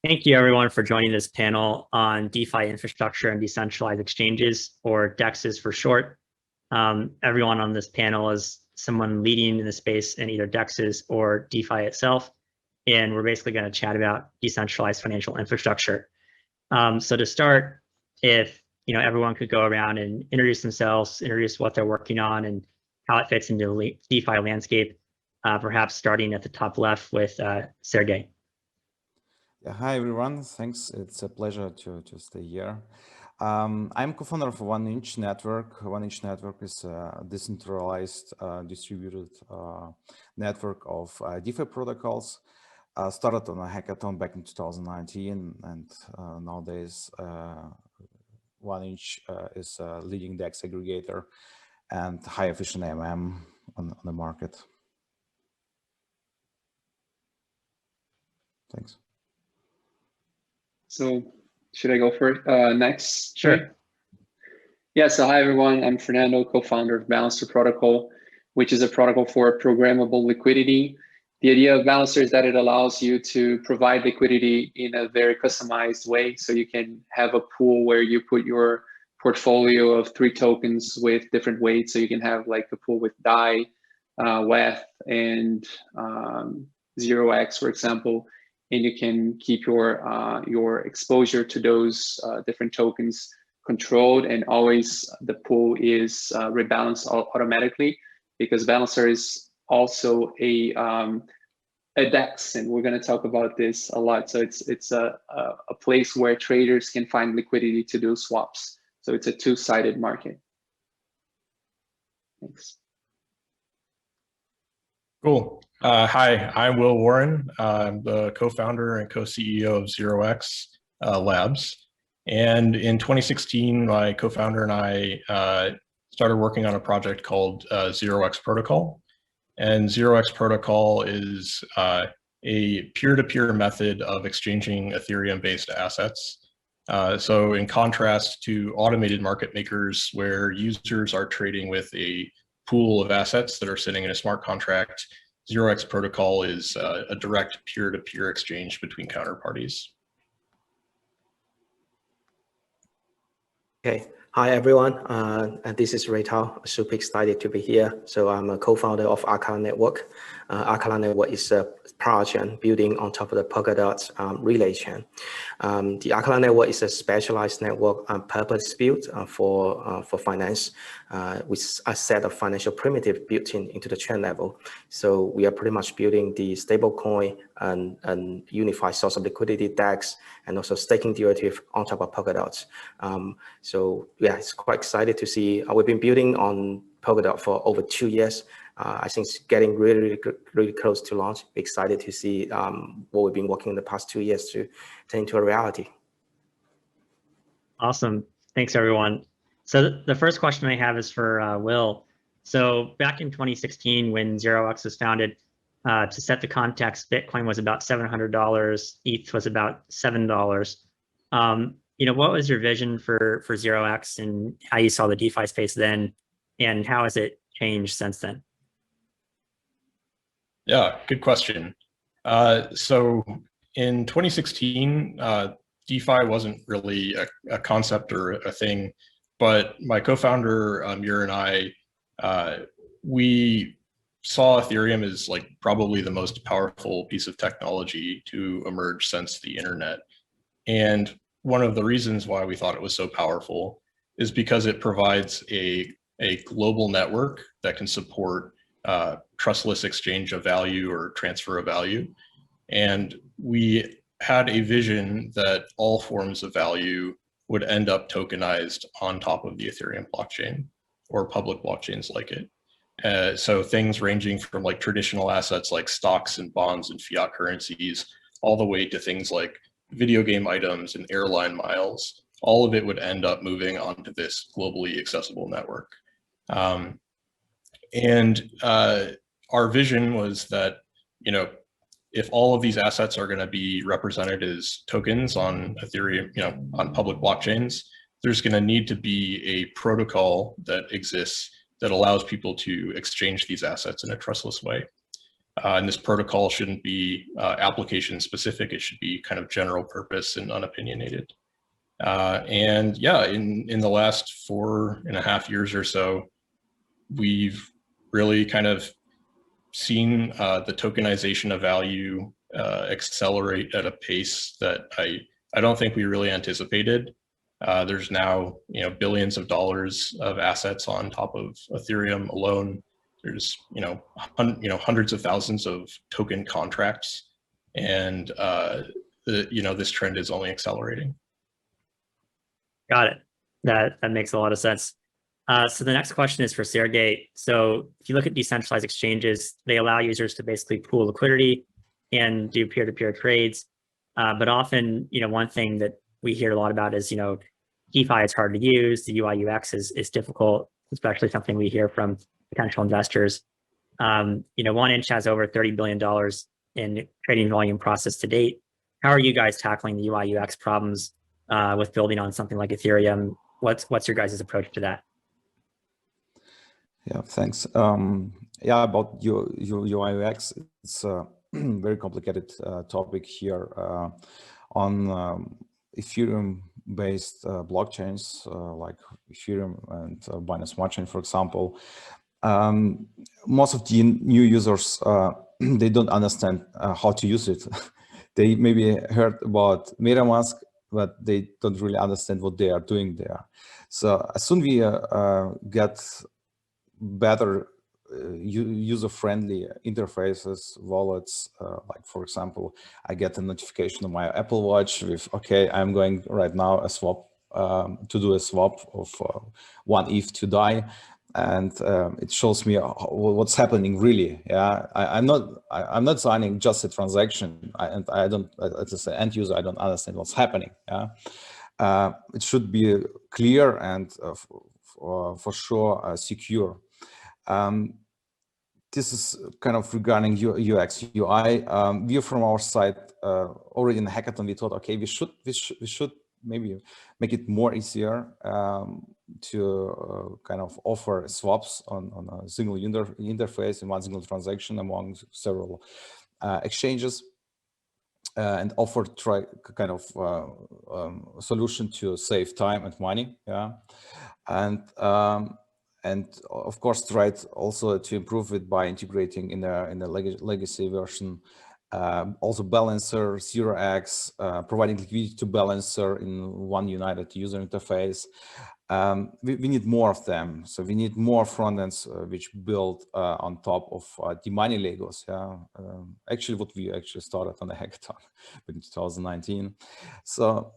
Thank you everyone for joining this panel on DeFi infrastructure and decentralized exchanges, or DEXs for short. Everyone on this panel is someone leading in the space in either DEXs or DeFi itself. And we're basically going to chat about decentralized financial infrastructure. So to start, if everyone could go around and introduce themselves, introduce what they're working on and how it fits into the DeFi landscape, perhaps starting at the top left with Sergey. Yeah, hi everyone, thanks. It's a pleasure to stay here. I'm co-founder of 1inch Network. 1inch Network is a decentralized distributed network of DeFi protocols. Started on a hackathon back in 2019, and nowadays 1inch is a leading DEX aggregator and high efficient AMM on the market. Thanks. So should I go first next? Sure. Yeah, so hi everyone, I'm Fernando, co-founder of Balancer Protocol, which is a protocol for programmable liquidity. The idea of Balancer is that it allows you to provide liquidity in a very customized way. So you can have a pool where you put your portfolio of 3 tokens with different weights. So you can have like a pool with DAI, WETH, and 0x, for example. And you can keep your exposure to those different tokens controlled, and always the pool is rebalanced automatically, because Balancer is also a DEX, and we're going to talk about this a lot. So it's a place where traders can find liquidity to do swaps. So it's a two-sided market. Thanks. Cool. Hi, I'm Will Warren. I'm the co-founder and co-CEO of 0x Labs. And in 2016, my co-founder and I started working on a project called 0x Protocol. And 0x Protocol is a peer-to-peer method of exchanging Ethereum-based assets. So in contrast to automated market makers where users are trading with a pool of assets that are sitting in a smart contract, 0x Protocol is a direct peer-to-peer exchange between counterparties. Okay, hi everyone, and this is Ray Tao. Super excited to be here. So I'm a co-founder of Alcala Network. Alcala Network is a project building on top of the Polkadot relay chain. The Alcala Network is a specialized network purpose-built for finance, with a set of financial primitives built into the chain level. So we are pretty much building the stablecoin and unified source of liquidity DEX, and also staking derivative on top of Polkadot. So yeah, it's quite excited to see. We've been building on Polkadot for over 2 years. I think it's getting really close to launch. Excited to see what we've been working in the past 2 years to turn into a reality. Awesome. Thanks, everyone. So the first question I have is for Will. So back in 2016, when 0x was founded, to set the context, Bitcoin was about $700, ETH was about $7. What was your vision for 0x and how you saw the DeFi space then, and how has it changed since then? Yeah, good question. So in 2016, DeFi wasn't really a concept or a thing, but my co-founder Muir and I, we saw Ethereum as like probably the most powerful piece of technology to emerge since the internet. And one of the reasons why we thought it was so powerful is because it provides a global network that can support trustless exchange of value or transfer of value. And we had a vision that all forms of value would end up tokenized on top of the Ethereum blockchain or public blockchains like it. So things ranging from like traditional assets like stocks and bonds and fiat currencies, all the way to things like video game items and airline miles, all of it would end up moving onto this globally accessible network. Our vision was that, if all of these assets are going to be represented as tokens on Ethereum, on public blockchains, there's going to need to be a protocol that exists that allows people to exchange these assets in a trustless way. And this protocol shouldn't be application specific. It should be kind of general purpose and unopinionated. And yeah, in the last 4.5 years or so, we've really kind of seen the tokenization of value accelerate at a pace that I don't think we really anticipated. There's now billions of dollars of assets on top of Ethereum alone. There's hundreds of thousands of token contracts, and this trend is only accelerating. Got it. That makes a lot of sense. So the next question is for Sergey. So if you look at decentralized exchanges, they allow users to basically pool liquidity and do peer-to-peer trades. But often, one thing that we hear a lot about is, DeFi is hard to use. The UI UX is difficult, especially something we hear from potential investors. 1inch has over $30 billion in trading volume processed to date. How are you guys tackling the UI UX problems with building on something like Ethereum? What's your guys' approach to that? Yeah, thanks. About your UI UX, it's a very complicated topic here on Ethereum-based blockchains like Ethereum and Binance Smart Chain, for example. Most of the new users, they don't understand how to use it. They maybe heard about MetaMask, but they don't really understand what they are doing there. So as soon we get better user-friendly interfaces, wallets, like for example, I get a notification on my Apple Watch with, okay, I'm going right now to do a swap of 1 ETH to DAI, and it shows me what's happening really. Yeah, I'm not signing just a transaction, and I don't, as an end user, I don't understand what's happening. Yeah, it should be clear and for sure secure. This is kind of regarding UX, UI. We from our side already in the hackathon, we thought, okay, we should maybe make it more easier to kind of offer swaps on a single interface in one single transaction among several exchanges, and offer kind of solution to save time and money. Yeah, and of course tried also to improve it by integrating in the legacy version also balancer, 0x, providing liquidity to balancer in one united user interface. We need more of them. So we need more front ends which build on top of the money Legos. Yeah, actually what we actually started on the hackathon in 2019. So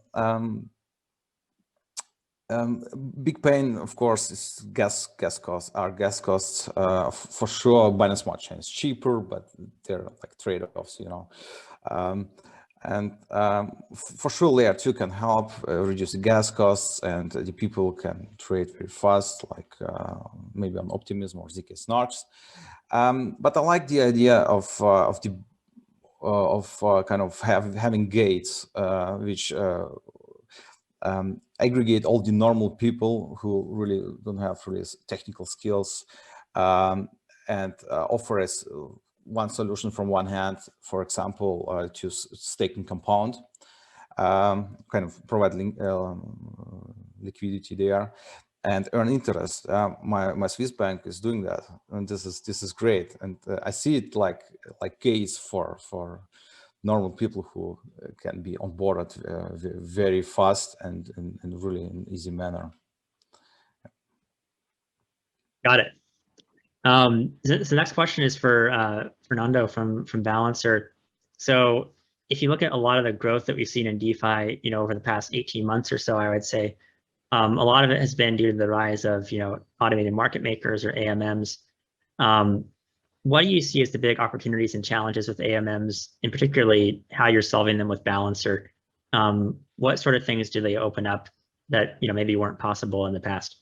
big pain, of course, is gas costs. Our gas costs, for sure, Binance Smart Chain is cheaper, but they're like trade-offs, and for sure, Layer 2 can help reduce the gas costs, and the people can trade very fast, like maybe on Optimism or ZK Snarks. But I like the idea of kind of having gates which aggregate all the normal people who really don't have really technical skills, and offer us one solution from one hand, for example, to staking compound, kind of provide liquidity there and earn interest. My Swiss bank is doing that, and this is great. And I see it like gates for normal people who can be onboarded very fast and really in an easy manner. Got it. So the next question is for Fernando from Balancer. So if you look at a lot of the growth that we've seen in DeFi, over the past 18 months or so, I would say a lot of it has been due to the rise of automated market makers or AMMs. What do you see as the big opportunities and challenges with AMMs, and particularly how you're solving them with Balancer? What sort of things do they open up that maybe weren't possible in the past?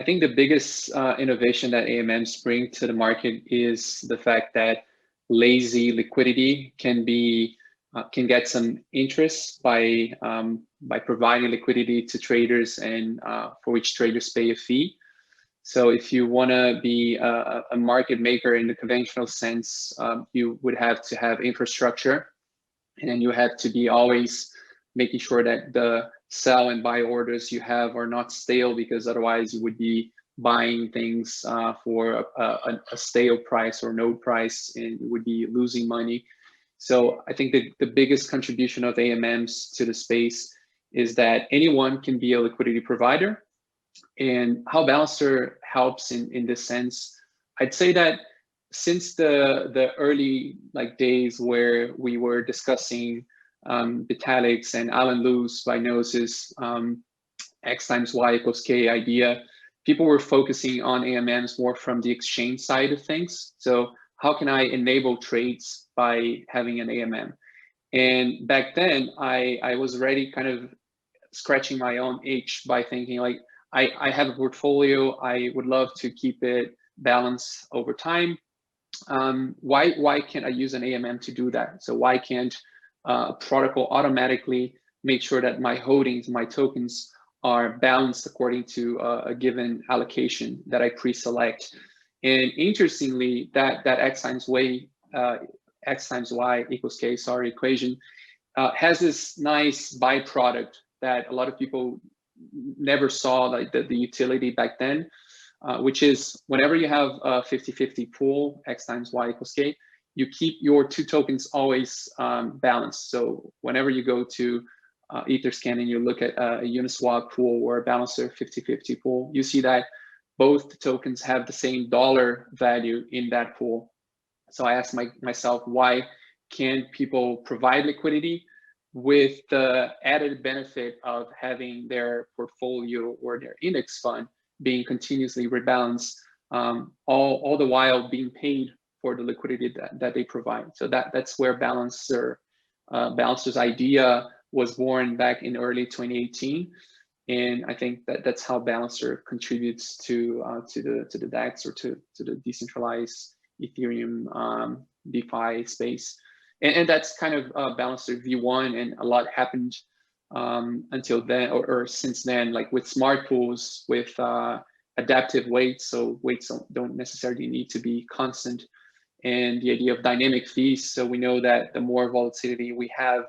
I think the biggest innovation that AMMs bring to the market is the fact that lazy liquidity can get some interest by providing liquidity to traders, and for which traders pay a fee. So if you want to be a market maker in the conventional sense, you would have to have infrastructure, and then you have to be always making sure that the sell and buy orders you have are not stale, because otherwise you would be buying things for a stale price or no price, and you would be losing money. So I think that the biggest contribution of AMMs to the space is that anyone can be a liquidity provider. And how Balancer helps in this sense, I'd say that since the early days where we were discussing Vitalik's and Alan Liu's Vinose's X times Y equals K idea, people were focusing on AMMs more from the exchange side of things. So how can I enable trades by having an AMM? And back then, I was already kind of scratching my own itch by thinking like, I have a portfolio, I would love to keep it balanced over time. Why can't I use an AMM to do that? So why can't a protocol automatically make sure that my holdings, my tokens are balanced according to a given allocation that I pre-select? And interestingly, that X times Y equals K, equation has this nice byproduct that a lot of people never saw, like the utility back then, which is whenever you have a 50-50 pool, X times Y equals K, you keep your two tokens always balanced. So whenever you go to Etherscan and you look at a Uniswap pool or a Balancer 50-50 pool, you see that both the tokens have the same dollar value in that pool. So I asked myself, why can't people provide liquidity with the added benefit of having their portfolio or their index fund being continuously rebalanced, all the while being paid for the liquidity that they provide? So that's where Balancer's idea was born back in early 2018. And I think that's how Balancer contributes to the DEX or to the decentralized Ethereum DeFi space. And that's kind of Balancer V1, and a lot happened until then or since then, like with smart pools, with adaptive weights. So weights don't necessarily need to be constant. And the idea of dynamic fees. So we know that the more volatility we have,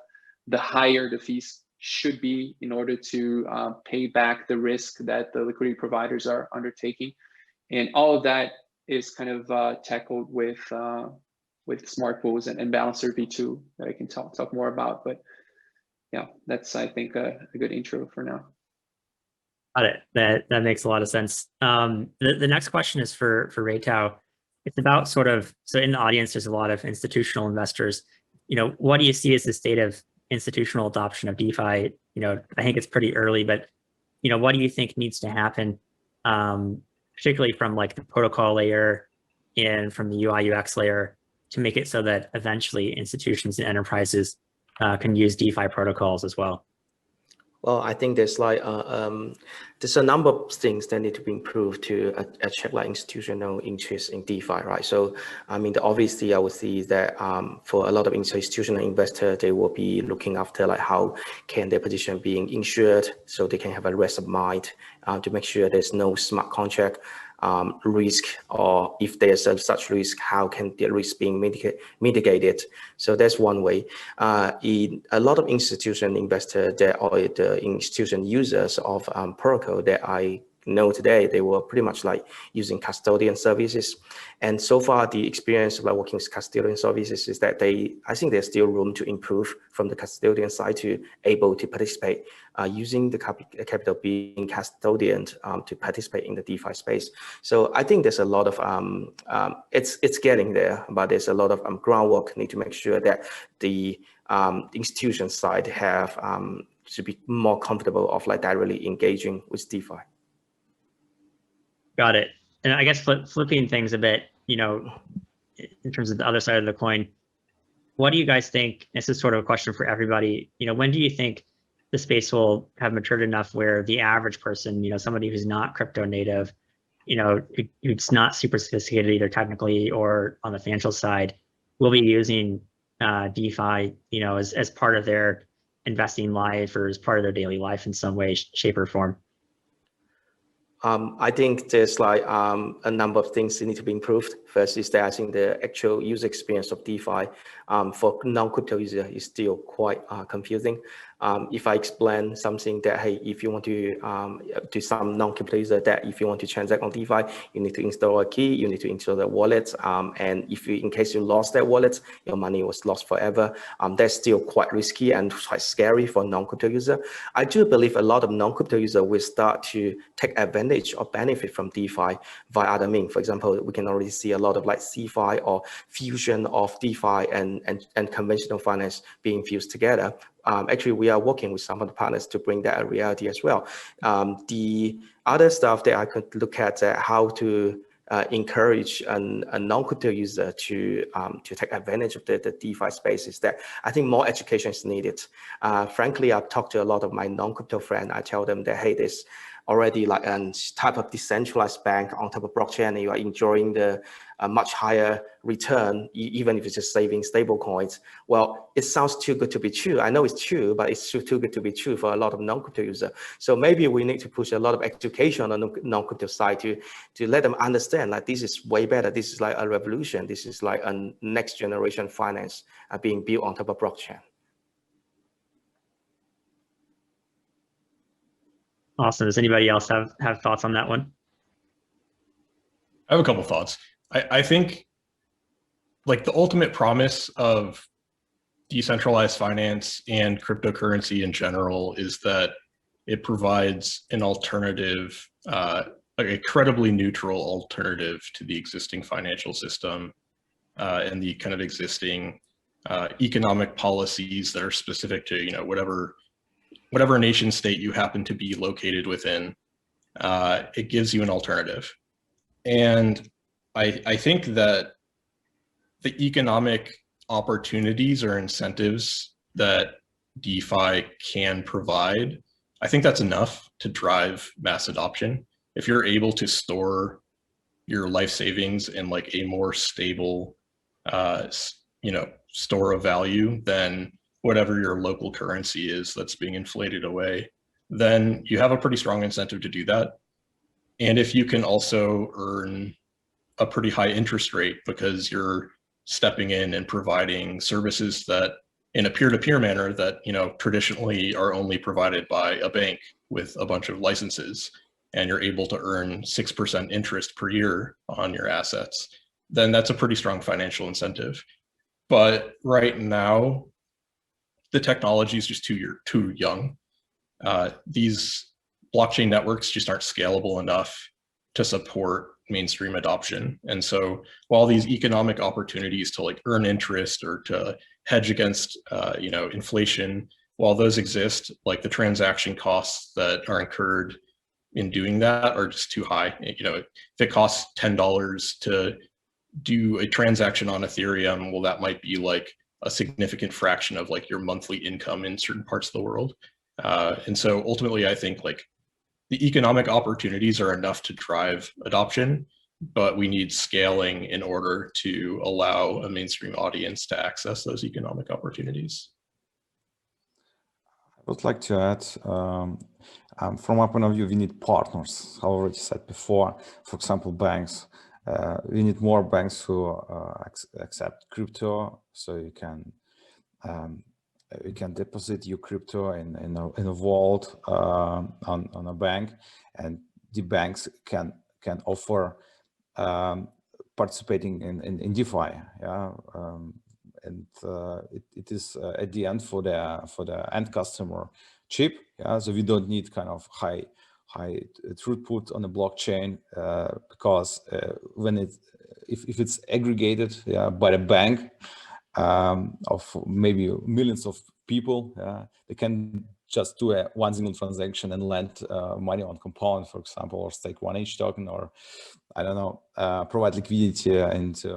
the higher the fees should be in order to pay back the risk that the liquidity providers are undertaking. And all of that is kind of tackled with smart pools and Balancer V2 that I can talk more about. But yeah, that's, I think, a good intro for now. Got it. That makes a lot of sense. The next question is for Reitao. It's about so in the audience, there's a lot of institutional investors. What do you see as the state of institutional adoption of DeFi? I think it's pretty early, but what do you think needs to happen, particularly from like the protocol layer and from the UI UX layer, to make it so that eventually institutions and enterprises can use DeFi protocols as well? Well, I think there's there's a number of things that need to be improved to attract institutional interest in DeFi, right? So, I mean, obviously, I would see that for a lot of institutional investors, they will be looking after how can their position being insured, so they can have a rest of mind to make sure there's no smart contract risk, or if there's such risk, how can the risk being mitigated? So that's one way. In a lot of institutional investors or the institution users of protocol that I know today, they were pretty much using custodian services. And so far, the experience of working with custodian services is that I think there's still room to improve from the custodian side to able to participate using the capital being custodian to participate in the DeFi space. So I think there's a lot of, it's getting there, but there's a lot of groundwork need to make sure that the institution side have to be more comfortable of directly engaging with DeFi. Got it. And I guess flipping things a bit, in terms of the other side of the coin, what do you guys think? This is sort of a question for everybody. When do you think the space will have matured enough where the average person, somebody who's not crypto native, who's not super sophisticated either technically or on the financial side, will be using DeFi, as part of their investing life or as part of their daily life in some way, shape, or form? I think there's like a number of things that need to be improved. First is that I think the actual user experience of DeFi for non-crypto user is still quite confusing. If I explain something that, hey, if you want to do some non-crypto user that if you want to transact on DeFi, you need to install a key, you need to install the wallet, and if you, in case you lost that wallet, your money was lost forever. That's still quite risky and quite scary for non-crypto user. I do believe a lot of non-crypto user will start to take advantage or benefit from DeFi via other means. For example, we can already see a lot of like CeFi or fusion of DeFi and conventional finance being fused together. Actually, we are working with some of the partners to bring that a reality as well. The other stuff that I could look at how to encourage a non-crypto user to take advantage of the DeFi space is that I think more education is needed. Frankly, I've talked to a lot of my non-crypto friends. I tell them that, hey, there's already like a type of decentralized bank on top of blockchain, and you are enjoying the much higher return, even if it's just saving stable coins. Well, it sounds too good to be true. I know it's true, but it's too good to be true for a lot of non-crypto users. So maybe we need to push a lot of education on the non-crypto side to let them understand like this is way better. This is like a revolution. This is like a next generation finance being built on top of blockchain. Awesome. Does anybody else have thoughts on that one? I have a couple thoughts. I think like the ultimate promise of decentralized finance and cryptocurrency in general is that it provides an alternative, like a credibly neutral alternative to the existing financial system and the kind of existing economic policies that are specific to, you know, whatever nation state you happen to be located within. It gives you an alternative. And I think that the economic opportunities or incentives that DeFi can provide, I think that's enough to drive mass adoption. If you're able to store your life savings in like a more stable, you know, store of value than whatever your local currency is that's being inflated away, then you have a pretty strong incentive to do that. And if you can also earn a pretty high interest rate because you're stepping in and providing services that in a peer-to-peer manner that, you know, traditionally are only provided by a bank with a bunch of licenses, and you're able to earn 6% interest per year on your assets, then that's a pretty strong financial incentive. But right now, the technology is just too young. These blockchain networks just aren't scalable enough to support mainstream adoption. And so while these economic opportunities to like earn interest or to hedge against you know, inflation, while those exist, like the transaction costs that are incurred in doing that are just too high. You know, if it costs $10 to do a transaction on Ethereum, well, that might be like a significant fraction of like your monthly income in certain parts of the world. And so ultimately, I think like the economic opportunities are enough to drive adoption, but we need scaling in order to allow a mainstream audience to access those economic opportunities. I would like to add, from my point of view, we need partners. I already said before, for example, banks. We need more banks who accept crypto, so you can deposit your crypto in a vault on a bank, and the banks can offer participating in DeFi. Yeah, and it is at the end for the end customer cheap. Yeah, so we don't need kind of high throughput on the blockchain because if it's aggregated by the bank of maybe millions of people, they can just do one single transaction and lend money on Compound, for example, or stake 1H token, or I don't know, provide liquidity into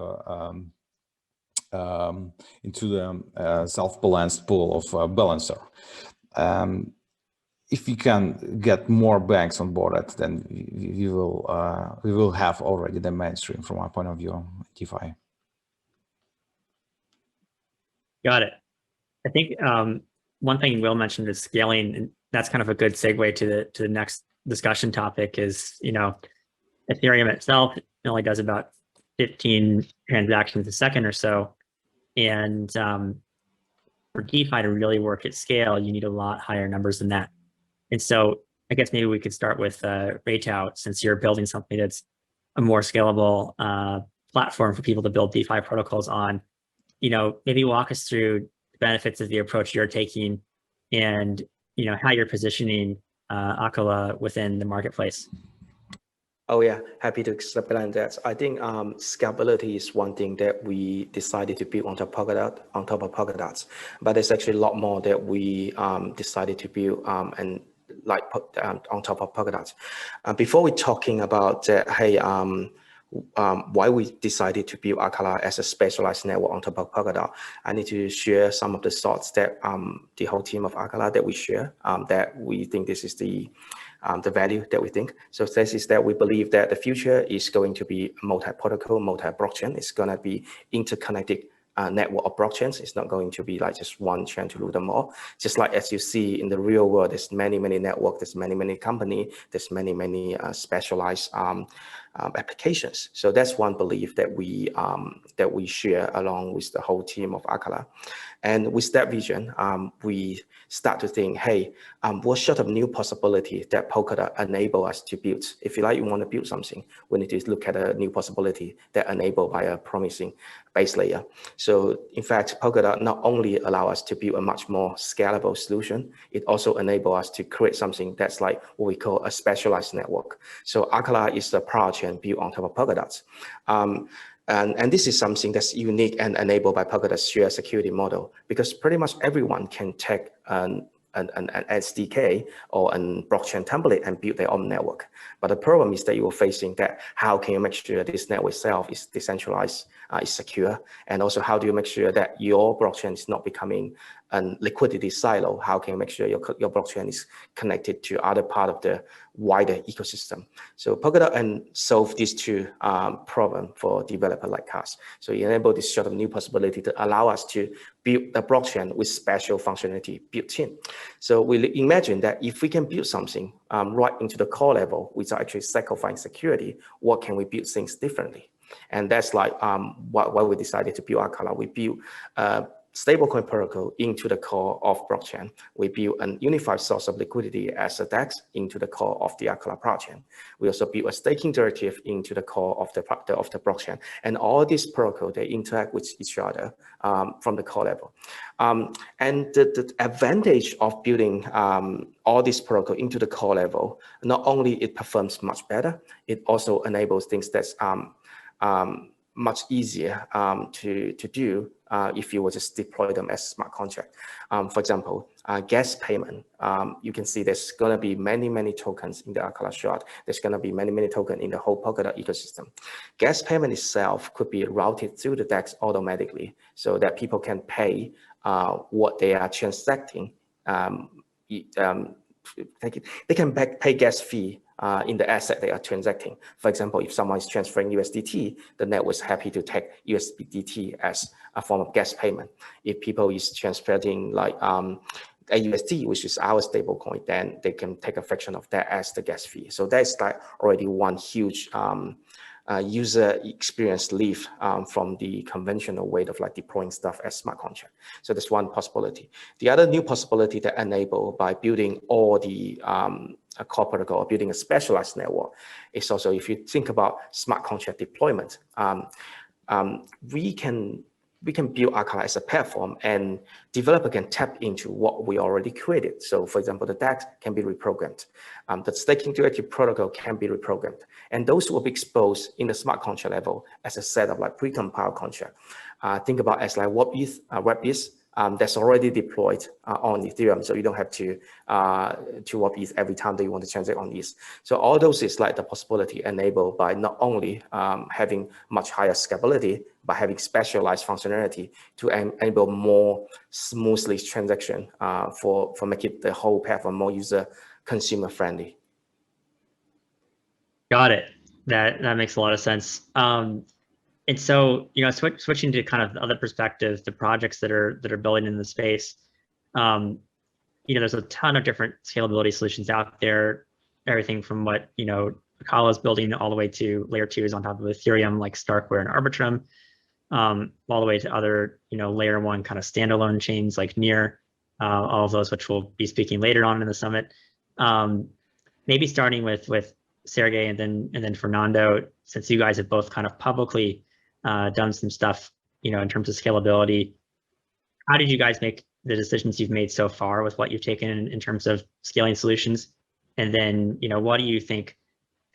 the self-balanced pool of Balancer. If we can get more banks on board, then we will have already the mainstream from our point of view, DeFi. Got it. I think one thing Will mentioned is scaling, and that's kind of a good segue to the next discussion topic is, Ethereum itself only does about 15 transactions a second or so. And for DeFi to really work at scale, you need a lot higher numbers than that. And so I guess maybe we could start with Reitao, since you're building something that's a more scalable platform for people to build DeFi protocols on. Maybe walk us through the benefits of the approach you're taking and, how you're positioning Akala within the marketplace. Oh yeah, happy to explain that. I think scalability is one thing that we decided to build on top of Polkadot, but there's actually a lot more that we decided to build and on top of Polkadot. Before we talking about why we decided to build Akala as a specialized network on top of Polkadot, I need to share some of the thoughts that the whole team of Akala that we share, that we think this is the value that we think. So this is that we believe that the future is going to be multi-protocol, multi-blockchain. It's going to be interconnected network of blockchains. It's not going to be like just one chain to rule them all. Just like as you see in the real world, there's many networks, there's many companies, there's many specialized applications. So that's one belief that we share along with the whole team of Akala. And with that vision, we start to think, hey, what sort of new possibility that Polkadot enable us to build? If you want to build something, we need to look at a new possibility that enabled by a promising base layer. So in fact, Polkadot not only allow us to build a much more scalable solution, it also enable us to create something that's like what we call a specialized network. So Akala is the power chain built on top of Polkadot. And this is something that's unique and enabled by Polkadot's shared security model, because pretty much everyone can take an SDK or a blockchain template and build their own network. But the problem is that you're facing that how can you make sure this network itself is decentralized, is secure, and also how do you make sure that your blockchain is not becoming a liquidity silo? How can you make sure your blockchain is connected to other part of the wider ecosystem? So Polkadot and solve these two problems for developer like us. So you enable this sort of new possibility to allow us to build a blockchain with special functionality built in. So we imagine that if we can build something right into the core level without actually sacrificing security, what can we build things differently? And that's like why we decided to build Akala. We built stablecoin protocol into the core of blockchain. We built a unified source of liquidity as a DEX into the core of the Akala blockchain. We also built a staking derivative into the core of the blockchain. And all these protocols, they interact with each other from the core level. And the advantage of building all these protocol into the core level, not only it performs much better, it also enables things that's much easier to do if you were just deploy them as smart contract. For example, gas payment, you can see there's going to be many tokens in the Akala shard. There's going to be many tokens in the whole Polkadot ecosystem. Gas payment itself could be routed through the DEX automatically so that people can pay what they are transacting. They can pay gas fee in the asset they are transacting. For example, if someone is transferring USDT, the network is happy to take USDT as a form of gas payment. If people is transferring like AUSD, which is our stable coin, then they can take a fraction of that as the gas fee. So that's like already one huge user experience leave from the conventional way of like deploying stuff as smart contract. So that's one possibility. The other new possibility that enabled by building all the core protocol, building a specialized network, is also if you think about smart contract deployment, we can build Akala as a platform, and developer can tap into what we already created. So for example, the DEX can be reprogrammed. The staking derivative protocol can be reprogrammed. And those will be exposed in the smart contract level as a set of like pre-compiled contract. Think about as like WebEth, that's already deployed on Ethereum, so you don't have to swap ETH every time that you want to transact on ETH. So all those is like the possibility enabled by not only having much higher scalability, but having specialized functionality to enable more smoothly transaction for making the whole platform more consumer friendly. Got it. That makes a lot of sense. And so, switching to kind of the other perspectives, the projects that are building in the space, there's a ton of different scalability solutions out there. everything from what, you know, Akala is building all the way to layer 2s on top of Ethereum, like Starkware and Arbitrum, all the way to other, you know, layer 1 kind of standalone chains like Near, all of those, which we'll be speaking later on in the summit. Maybe starting with Sergey and then Fernando, since you guys have both kind of publicly done some stuff, you know, in terms of scalability. How did you guys make the decisions you've made so far with what you've taken in terms of scaling solutions? And then, you know, what do you think?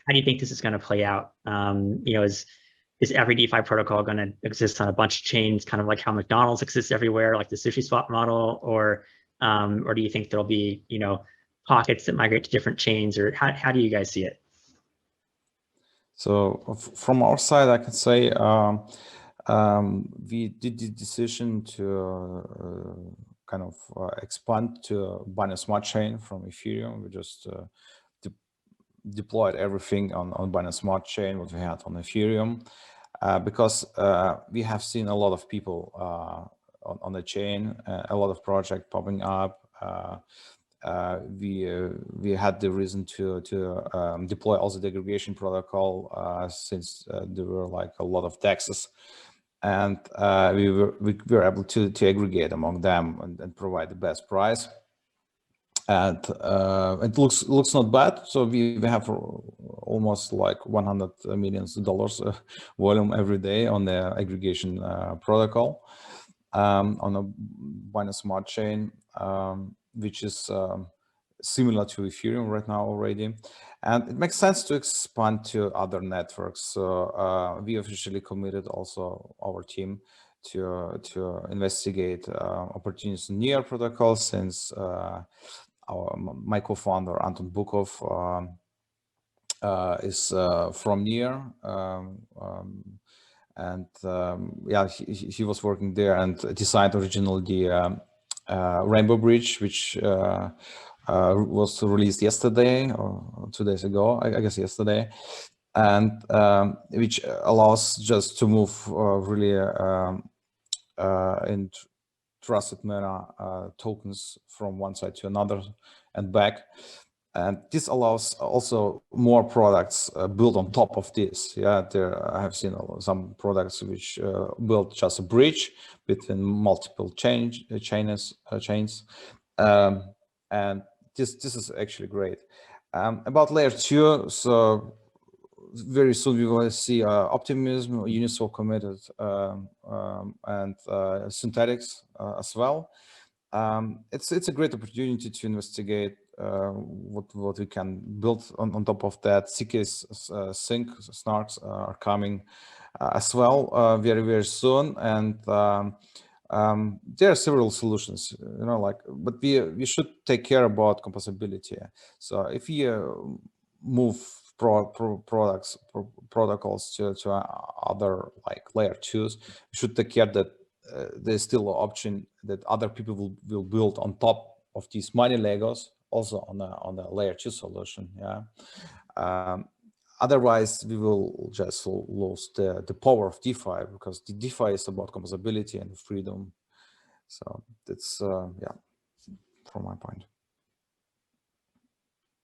How do you think this is going to play out? You know, is every DeFi protocol going to exist on a bunch of chains, kind of like how McDonald's exists everywhere, like the SushiSwap model, or do you think there'll be, you know, pockets that migrate to different chains, or how do you guys see it? So from our side, I can say we did the decision to kind of expand to Binance Smart Chain from Ethereum. We just deployed everything on Binance Smart Chain, what we had on Ethereum, because we have seen a lot of people on the chain, a lot of projects popping up. We had the reason to deploy also the aggregation protocol since there were like a lot of DEXs, and we were able to aggregate among them and provide the best price. And it looks not bad. So we have almost like $100 million volume every day on the aggregation protocol on a Binance Smart Chain, which is similar to Ethereum right now already. And it makes sense to expand to other networks. So we officially committed also our team to investigate opportunities in Near protocol, since my co-founder Anton Bukov is from Near, and yeah, he was working there and designed originally the Rainbow Bridge, which was released yesterday or 2 days ago, I guess yesterday, and which allows just to move really in trusted manner tokens from one side to another and back. And this allows also more products built on top of this. Yeah, I have seen some products which build just a bridge between multiple chains, and this is actually great. About layer 2, so very soon we will see Optimism, Uniswap committed, and Synthetics as well. It's a great opportunity to investigate what we can build on top of that. CK Sync snarks are coming as well very soon, and there are several solutions, you know, like, but we should take care about composability. So if you move protocols to other like layer 2s, we should take care that there's still an option that other people will build on top of these money Legos also on a layer 2 solution. Yeah. Otherwise, we will just lose the power of DeFi, because the DeFi is about composability and freedom. So that's yeah, from my point.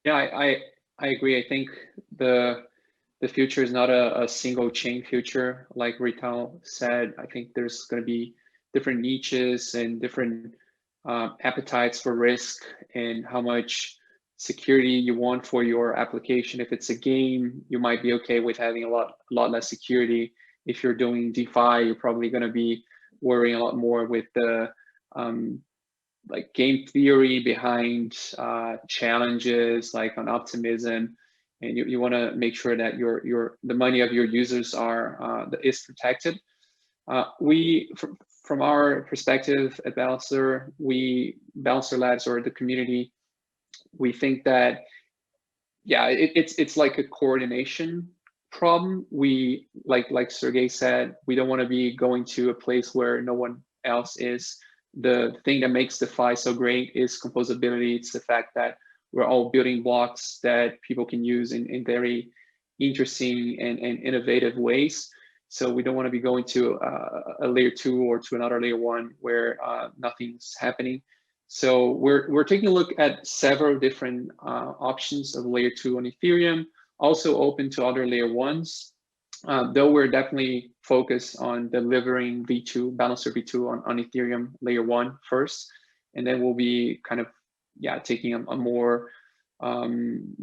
Yeah, I agree. I think the future is not a single chain future, like Rital said. I think there's going to be different niches and different appetites for risk and how much security you want for your application. If it's a game, you might be okay with having a lot less security. If you're doing DeFi, you're probably going to be worrying a lot more with the like game theory behind challenges, like on Optimism, and you want to make sure that the money of your users is protected. From our perspective at Balancer Labs, or the community, we think that, yeah, it's like a coordination problem. We like Sergey said, we don't want to be going to a place where no one else is. The thing that makes DeFi so great is composability. It's the fact that we're all building blocks that people can use in very interesting and innovative ways. So we don't want to be going to a layer 2 or to another layer 1 where nothing's happening. So we're taking a look at several different options of layer 2 on Ethereum, also open to other layer 1s. Though we're definitely focused on delivering V2, Balancer V2 on Ethereum layer 1 first, and then we'll be kind of taking a more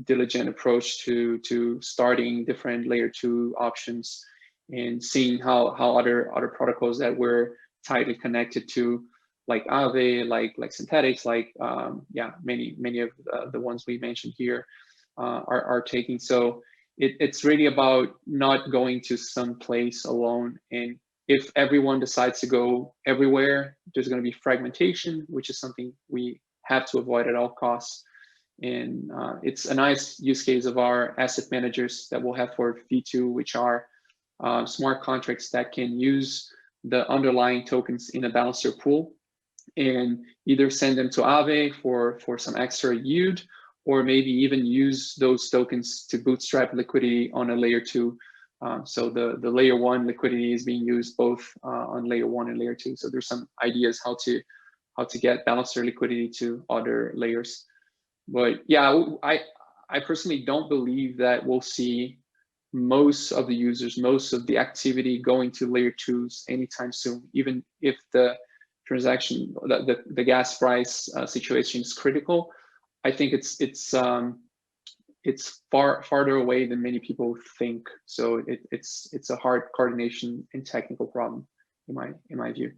diligent approach to starting different layer 2 options and seeing how other protocols that we're tightly connected to, like Aave, like Synthetics, like many of the ones we mentioned here are taking. So it's really about not going to some place alone. And if everyone decides to go everywhere, there's going to be fragmentation, which is something we have to avoid at all costs. And it's a nice use case of our asset managers that we'll have for V2, which are smart contracts that can use the underlying tokens in a Balancer pool and either send them to Aave for some extra yield, or maybe even use those tokens to bootstrap liquidity on a layer 2. So the layer 1 liquidity is being used both on layer 1 and layer 2. So there's some ideas how to get Balancer liquidity to other layers. But yeah, I personally don't believe that we'll see most of the users, most of the activity going to layer 2s anytime soon, even if the transaction, the gas price situation is critical. I think it's farther away than many people think. So it's a hard coordination and technical problem in my view.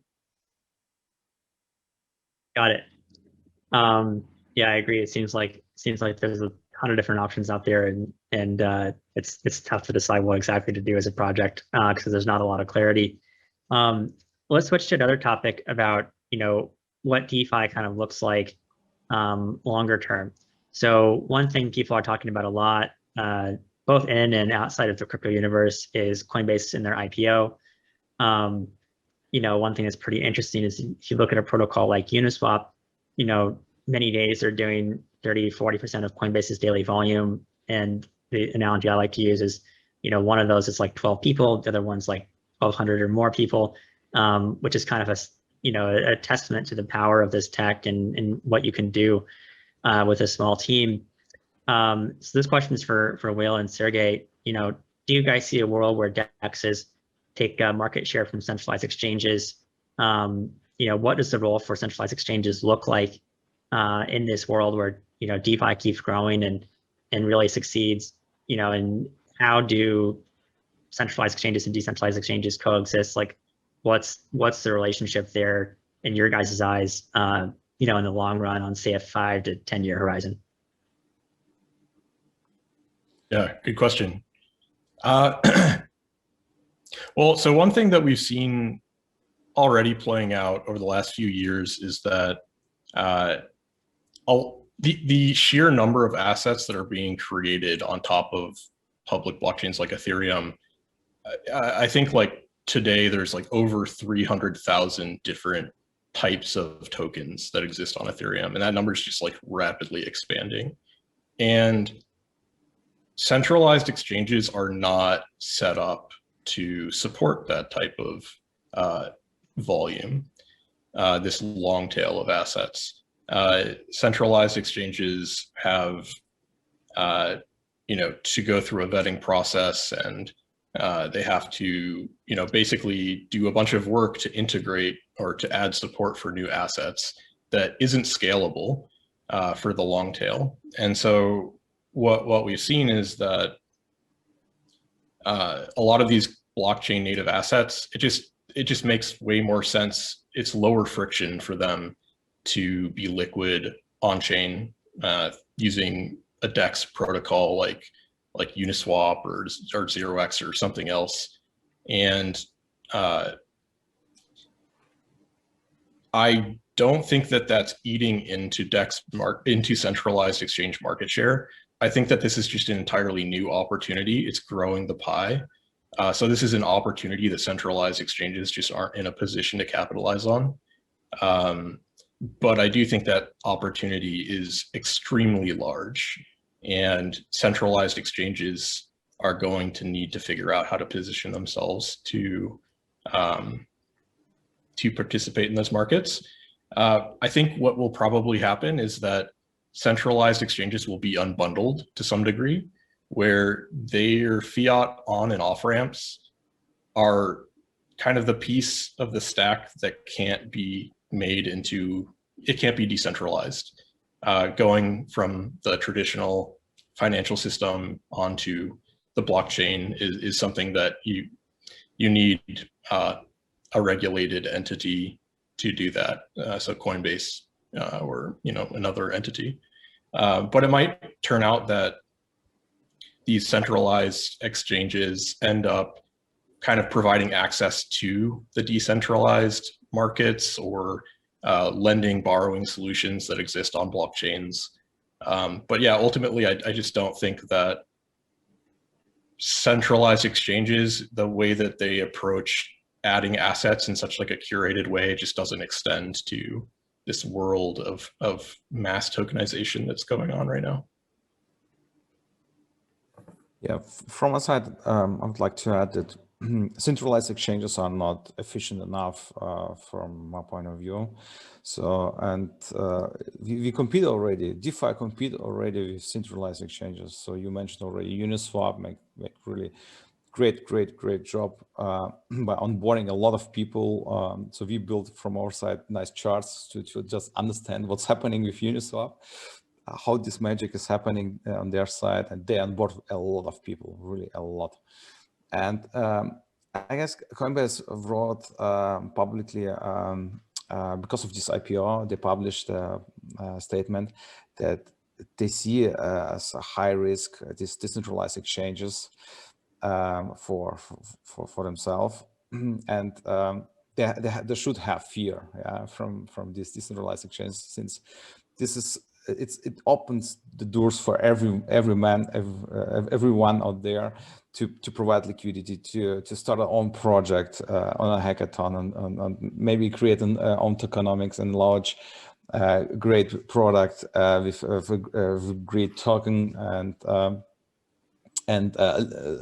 Got it. Yeah, I agree. It seems like there's a ton of different options out there, and it's tough to decide what exactly to do as a project because there's not a lot of clarity. Let's switch to another topic about what DeFi kind of looks like longer term. So one thing people are talking about a lot, both in and outside of the crypto universe, is Coinbase in their IPO. One thing that's pretty interesting is if you look at a protocol like Uniswap, many days they're doing 30-40% of Coinbase's daily volume. And the analogy I like to use is, one of those is like 12 people, the other one's like 1,200 or more people, which is kind of a testament to the power of this tech and what you can do with a small team. So this question is for Will and Sergey. Do you guys see a world where DEXs take market share from centralized exchanges? What does the role for centralized exchanges look like in this world where DeFi keeps growing and really succeeds? And how do centralized exchanges and decentralized exchanges coexist? Like, what's the relationship there in your guys' eyes? In the long run, on say a 5 to 10 year horizon? Yeah, good question. Well, so one thing that we've seen already playing out over the last few years is that the sheer number of assets that are being created on top of public blockchains like Ethereum, I think like today there's like over 300,000 different types of tokens that exist on Ethereum, and that number is just like rapidly expanding. And centralized exchanges are not set up to support that type of volume, this long tail of assets. Centralized exchanges have, to go through a vetting process, and they have to, basically do a bunch of work to integrate or to add support for new assets that isn't scalable for the long tail. And so what we've seen is that a lot of these blockchain native assets, it just makes way more sense. It's lower friction for them to be liquid on chain using a DEX protocol like Uniswap or 0x or something else. And I don't think that that's eating into into centralized exchange market share. I think that this is just an entirely new opportunity. It's growing the pie. So this is an opportunity that centralized exchanges just aren't in a position to capitalize on. But I do think that opportunity is extremely large, and centralized exchanges are going to need to figure out how to position themselves to participate in those markets. I think what will probably happen is that centralized exchanges will be unbundled to some degree, where their fiat on and off ramps are kind of the piece of the stack that can't be made into, it can't be decentralized. Going from the traditional financial system onto the blockchain is something that you need a regulated entity to do that. So Coinbase or another entity. But it might turn out that these centralized exchanges end up kind of providing access to the decentralized markets or lending, borrowing solutions that exist on blockchains. But yeah, ultimately, I just don't think that centralized exchanges, the way that they approach adding assets in such like a curated way, just doesn't extend to this world of mass tokenization that's going on right now. Yeah, from our side, I would like to add that centralized exchanges are not efficient enough from my point of view. So, and we compete already, DeFi compete already with centralized exchanges. So you mentioned already Uniswap make really great job by onboarding a lot of people. So we built from our side nice charts to just understand what's happening with Uniswap, how this magic is happening on their side, and they onboard a lot of people, really a lot. And I guess Coinbase wrote publicly because of this IPO, they published a statement that they see as a high risk these decentralized exchanges for themselves, and they should have fear from these decentralized exchanges, since this is it opens the doors for everyone out there to provide liquidity, to start our own project on a hackathon, and maybe create an own tokenomics and launch great product with a great token and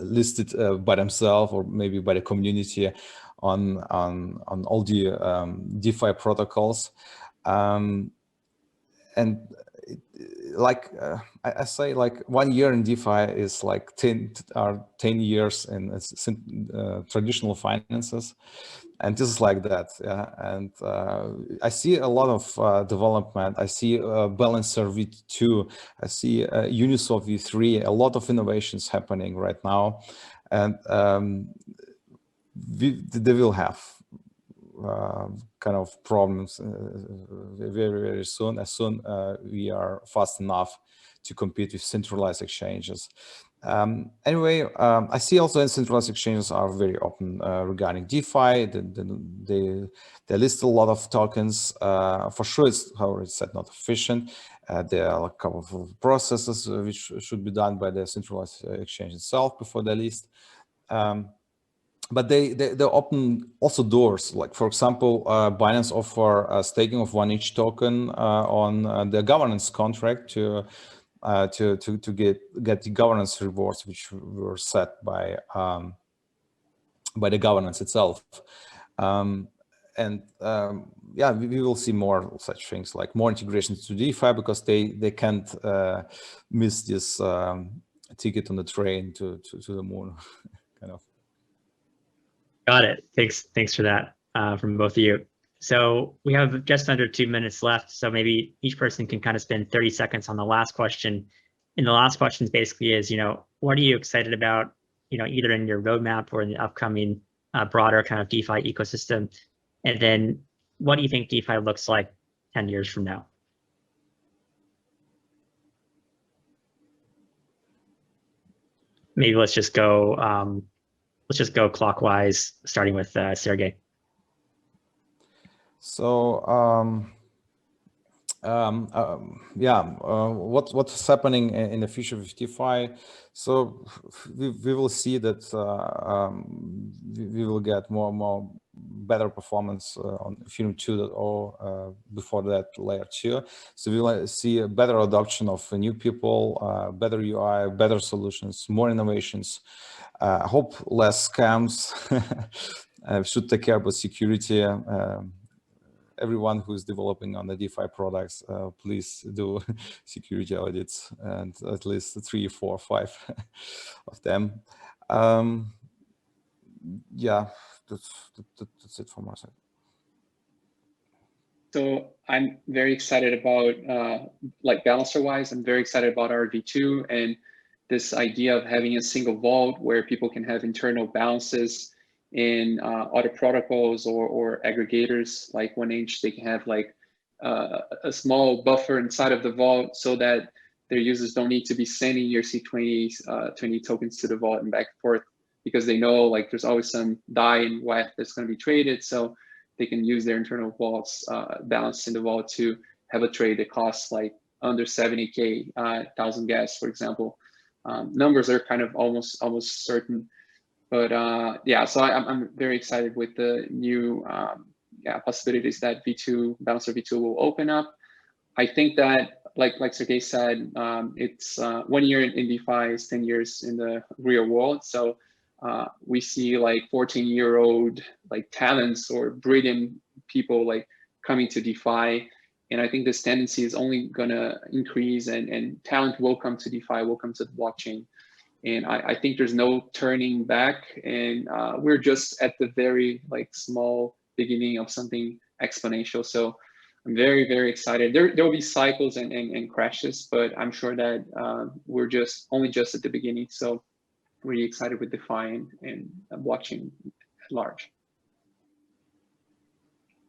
listed by themselves or maybe by the community on all the DeFi protocols. And like I say, like 1 year in DeFi is like 10 years in traditional finances, and this is like that. Yeah. And I see a lot of development. I see Balancer V2. I see Uniswap V3. A lot of innovations happening right now, and they will have kind of problems very soon, as soon we are fast enough to compete with centralized exchanges. Anyway, I see also in centralized exchanges are very open regarding DeFi. They list a lot of tokens. For sure, it's, however, it's said, not efficient. There are a couple of processes which should be done by the centralized exchange itself before they list. But they open also doors. Like, for example, Binance offer staking of 1 ETH token on the governance contract to get the governance rewards, which were set by the governance itself. Yeah, we will see more such things, like more integrations to DeFi, because they can't miss this ticket on the train to the moon, kind of. Got it. Thanks for that from both of you. So we have just under 2 minutes left. So maybe each person can kind of spend 30 seconds on the last question. And the last question basically is, what are you excited about, either in your roadmap or in the upcoming broader kind of DeFi ecosystem? And then what do you think DeFi looks like 10 years from now? Maybe let's just go clockwise, starting with Sergey. So what's happening in the future with DeFi? So we will see that we will get more better performance on Ethereum 2.0 before that layer 2. So we will see a better adoption of new people, better UI, better solutions, more innovations. I hope less scams. Should take care about security. everyone who's developing on the DeFi products, please do security audits, and at least 3, 4, 5 of them. Yeah, that's it from my side. So I'm very excited about, like Balancer-wise, I'm very excited about our V2 and this idea of having a single vault where people can have internal balances in other protocols or aggregators. Like 1inch, they can have like a small buffer inside of the vault so that their users don't need to be sending ERC20 20 tokens to the vault and back and forth, because they know like there's always some DAI and WETH that's going to be traded. So they can use their internal vaults, balance in the vault to have a trade that costs like under 70K, 1,000 gas, for example. Numbers are kind of almost certain, but yeah. So I'm very excited with the new possibilities that Balancer V2 will open up. I think that like Sergey said, it's 1 year in DeFi is 10 years in the real world. So we see like 14-year-old like talents or brilliant people like coming to DeFi. And I think this tendency is only gonna increase, and talent will come to DeFi, will come to the blockchain. And I think there's no turning back, and we're just at the very like small beginning of something exponential. So I'm very, very excited. There will be cycles and crashes, but I'm sure that we're only just at the beginning. So really excited with DeFi and blockchain at large.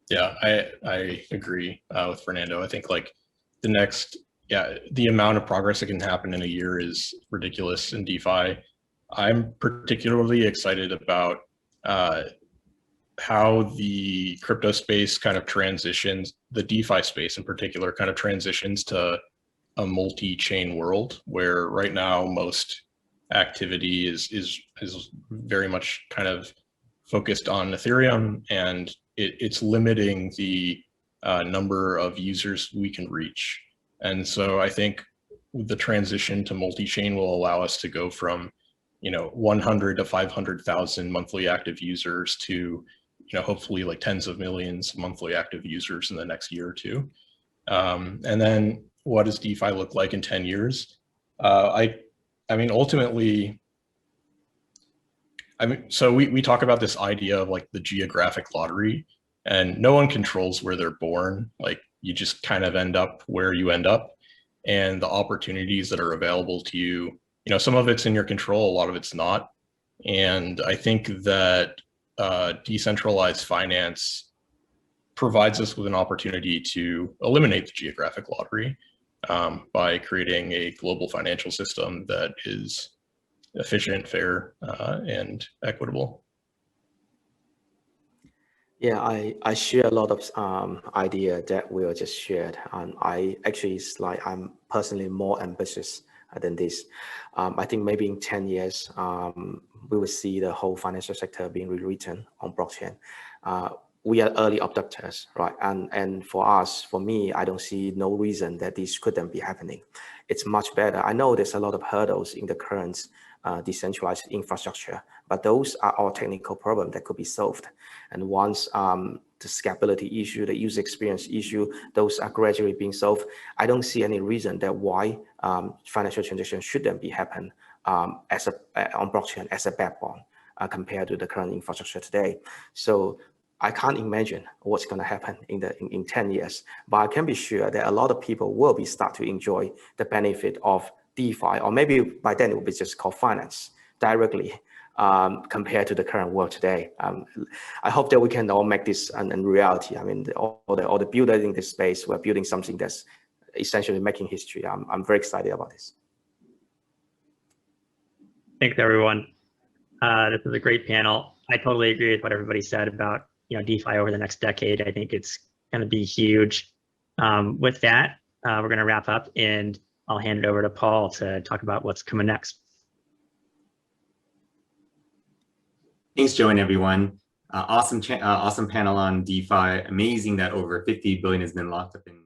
Yeah, I agree with Fernando. I think like the amount of progress that can happen in a year is ridiculous in DeFi. I'm particularly excited about how the crypto space kind of transitions, the DeFi space in particular kind of transitions to a multi-chain world, where right now most activity is very much kind of focused on Ethereum, and it's limiting the number of users we can reach. And so I think the transition to multi-chain will allow us to go from 100 to 500,000 monthly active users to hopefully like tens of millions of monthly active users in the next year or two. And then what does DeFi look like in 10 years? I mean, ultimately, so we talk about this idea of like the geographic lottery, and no one controls where they're born. Like you just kind of end up where you end up, and the opportunities that are available to you, some of it's in your control, a lot of it's not. And I think that decentralized finance provides us with an opportunity to eliminate the geographic lottery by creating a global financial system that is efficient, fair, and equitable. Yeah, I share a lot of idea that we just shared. I actually, I'm personally more ambitious than this. I think maybe in 10 years, we will see the whole financial sector being rewritten on blockchain. We are early adopters, right? And for me, I don't see no reason that this couldn't be happening. It's much better. I know there's a lot of hurdles in the current decentralized infrastructure, but those are all technical problems that could be solved. And once the scalability issue, the user experience issue, those are gradually being solved, I don't see any reason that why financial transaction shouldn't be happen on blockchain as a backbone compared to the current infrastructure today. So I can't imagine what's going to happen in 10 years, but I can be sure that a lot of people will start to enjoy the benefit of DeFi, or maybe by then it will be just called finance directly compared to the current world today. I hope that we can all make this a reality. I mean, all the builders in this space, we're building something that's essentially making history. I'm very excited about this. Thanks, everyone. This is a great panel. I totally agree with what everybody said about DeFi over the next decade. I think it's going to be huge. With that, we're going to wrap up, and I'll hand it over to Paul to talk about what's coming next. Thanks, Joe, and everyone. Awesome panel on DeFi. Amazing that over 50 billion has been locked up in